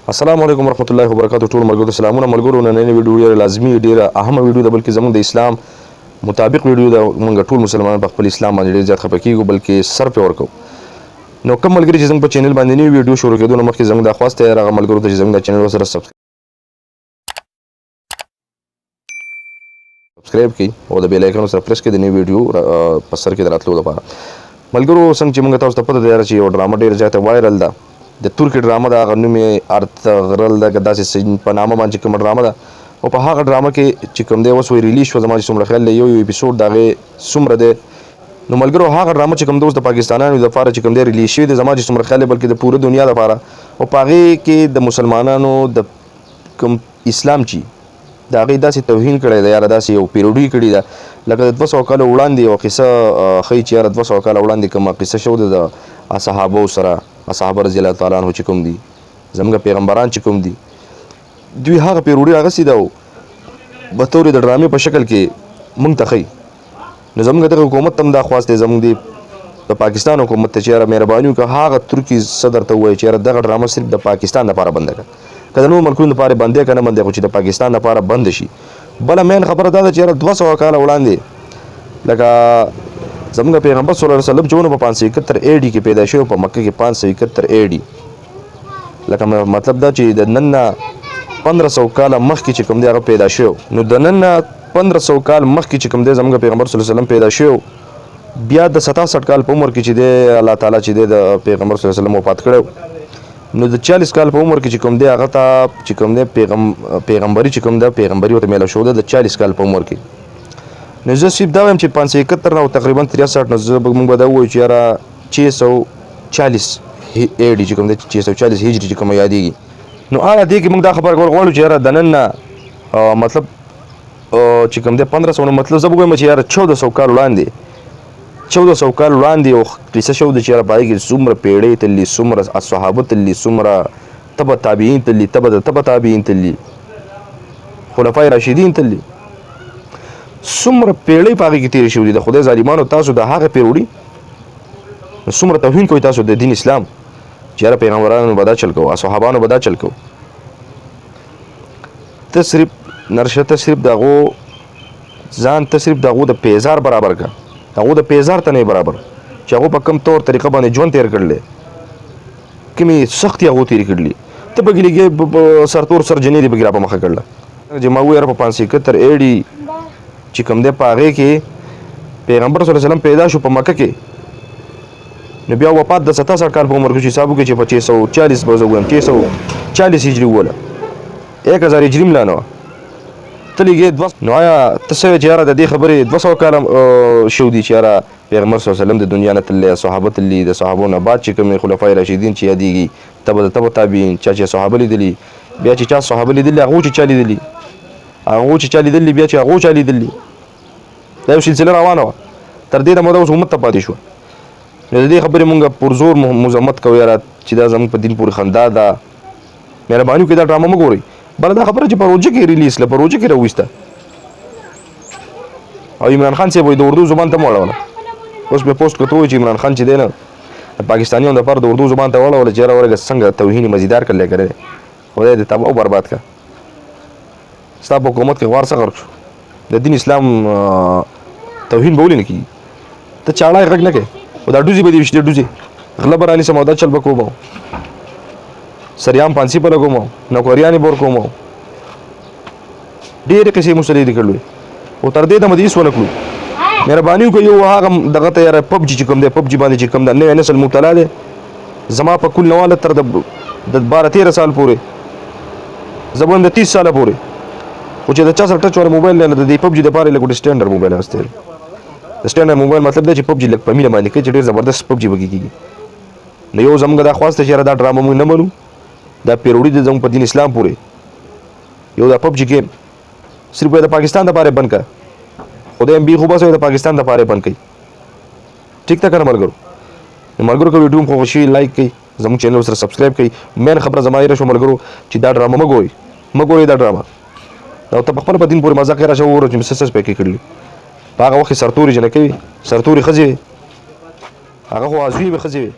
السلام علیکم ورحمۃ اللہ وبرکاتہ ټول ملګرو سلامونه ملګرو نن ویډیو لازمي ډیره اهمه ویډیو ده بلکې زموږ د اسلام مطابق ویډیو ده موږ ټول مسلمانان په خپل اسلام باندې ډیر زیات خپه کیږو بلکې سر په ورکو نو کوم ملګری چې زموږ په چینل باندې نوی ویډیو شروع کېدو نو مخکې زموږ د خواسته هغه ملګرو ته چې زموږ د چینل سره سبسکرایب کړئ او د بیل آیکن سره پریس کړئ د نوی ویډیو په سر کې دراتلو لپاره ملګرو څنګه چې موږ تاسو ته پته ده چې یو ډرامه ډیر زیاته وایرل ده د ترکی ډرامه ده هغه نوم یې ارت غرل ده که داسې په نامه باندې کومه ډرامه ده او په هغه ډرامه کې چې کوم دی اوس وی ریلیز شوه زما چې څومره خیال دی یو اپیسوډ د هغې څومره دی نو ملګرو هغه ډرامه چې کوم دی اوس د پاکستانیانو دپاره چې کوم دی ریلیز شوی دی زما چې څومره خیال دی بلکې د پوره دنیا دپاره او په هغې کې د مسلمانانو د کوم اسلام چې د هغې داسې توهین کړی دی یاره داسې یو پیروډي کړې ده لکه د 200 کاله وړاندې یو قصه ښیي چې یاره 200 کاله وړاندې کومه قصه شوې ده د صحابو سره صحابه رضی الله تعالی عنهم چې کوم دي زموږ پیغمبران چې کوم دي دوی هغه پیروډي اخیستې ده او به طور د ډرامې په شکل کې موږ ته ښیي نو زموږ دغه حکومت ته هم دا خواست دی زموږ د پاکستان حکومت ته چې یاره مهرباني وکړه هغه ترکي صدر ته ووایي چې یاره دغه ډرامه صرف د پاکستان لپاره بنده کړه که د نورو ملکونو لپاره بندې که نه بندې خو چې د پاکستان لپاره بند شي بله مین خبره دا ده چې یاره 200 کاله وړاندې لکه زموږ پیغمبر صلی الله علیه وسلم چې ونه په 571 AD کې پیدا شوی په مکه کې 571 AD لکه مطلب دا چې د نن نه 1500 کاله مخکې چې کوم دی هغه پیدا شوی نو د نن نه 1500 کال مخکې چې کوم دی زموږ پیغمبر صلی الله علیه وسلم پیدا شوی بیا د 67 کال په عمر کې چې دی الله تعالی چې دی د پیغمبر صلی الله علیه وسلم وفات کړی نو د 40 کال په عمر کې چې کوم دی هغه ته چې کوم دی پیغمبري چې کوم دی پیغمبري ورته میله شوی د 40 کال په عمر کې نو زه صرف دا وایم چې 571 نه او تقریبا 63 نه موږ به دا ووایو چې یاره 640 AD چې کوم دی 640 هجري چې کومه یادېږي نو آیا دې کې موږ دا خبره کول غواړو چې یاره د نن نه مطلب چې کوم دی 1500 نو مطلب زه به وایم چې یاره 1400 کال وړاندې 1400 کال وړاندې یو قصه شوې ده چې یاره په هغې کې څومره پیړۍ تللي څومره صحابه تللي څومره تبع تابعین تللي تبع تابعین تللي خلفای راشدین تللي څومره پیړۍ په هغې کې تېرې شوي دي د خدای ظالمانو تاسو د هغه پیروډي څومره توهین کوئ تاسو د دین اسلام چې یاره پیغمبرانو به دا چل کوو صحابانو به دا چل کوو ته صرف نرشه ته صرف د هغو ځان ته صرف د هغو د پیزار برابر کړه هغو د پیزار ته نه برابر چې هغو په کم طور طریقه باندې ژوند تېر کړلی کومې سختې هغو تېرې کړلي ته پکې لګې سرتور سرجنې دې پکې را په مخه کړله چې ما وویل په 571 AD چې کوم دی په هغې کې پیغمبر صلی الله علیه وسلم پیدا شو په مکه کې نو بیا وفات د 67 کال په عمر کې چې حساب وکړي چې په 640 به زه ووایم 640 هجري ووله 1000 هجري ملا نه وه ته لږې نو آیا ته څه وایې چې یاره د دې خبرې 200 کاله شو دي چې یاره پیغمبر صلی الله علیه وسلم د دنیا نه تللی صحابه تللي د صحابو نه بعد چې کومې خلفای راشدین چې یادېږي تبع تابعین چا چې صحابه لیدلي بیا چې چا صحابه لیدلي هغو چې چا لیدلي هغو چې چا لیدلي بیا چې هغو چا لیدلي دا یو سلسله روانه وه تر دې د موده اوس امت ته پاتې شوه نو د دې خبرې مونږ پر زور مذمت کوو یاره چې دا زموږ په دین پورې خندا ده مهرباني وکړئ دا ډرامه مه ګورئ بله دا خبره چې په روژه کې ریلیز کړه په روژه کې راویسته او عمران خان صاحب وایي د اردو زبان ته مو اړوله اوس مې پوسټ کړه وایي چې عمران خان چې دی نه د پاکستانیانو دپاره د اردو زبان ته واړوله چې یاره ورګه څنګه توهین مزیدار کړلی کړی دی خدای دې تباه او برباد کړه ستا په حکومت کې غوار څه غرق شو د دین اسلام توهین به ولې نه کېږي ته چاړه یې غږ نه کوې خو دا ډوزې به دې وشتې ډوزې غله به رانیسم او دا چل به کوم سریام پانسي په لګوم نوکریانې به ورکوم ډېرې قصې مو سره دې کړلوې خو تر دې دمه دې هېڅ ونه کړو مهرباني وکړئ یو هغه دغه ته یاره پبجي چې کوم دی پبجي باندې چې کوم دا نوی نسل مبتلا دی زما په کل نواله تر د 12-13 سال پورې زه به د 30 ساله پورې خو چې د چا سره ټچ والا موبایل دی نو د دې پبجي دپاره یې لږ سټینډرډ موبایل اخیستی د سټینډرډ موبایل مطلب دی چې پبجي لږ په مینه باندې کوي چې ډېر زبردست پبجي پکې کېږي نو یو زموږ دا خواست دی چې یاره دا ډرامه موږ نه منو دا پیروډي دی زموږ په دین اسلام پورې یو دا پبجي گیم صرف د پاکستان دپاره بند کړه خدای هم بي خو بس د پاکستان دپاره بند کړئ ټیک ده که نه ملګرو ملګرو که ویډیو مو خوښ شي لایک کړئ زموږ چینل سره سبسکرایب کړئ مین خبره زما یې شو ملګرو چې دا ډرامه مه ګورئ دا ډرامه او ته په خپل په دین پورې مزاق یې راشه وګوره چې مې څه څه پکې کړلي په هغه وخت کې سرتوري جنکۍ وي سرتوري ښځې وي هغه خو عضوي به ښځې وي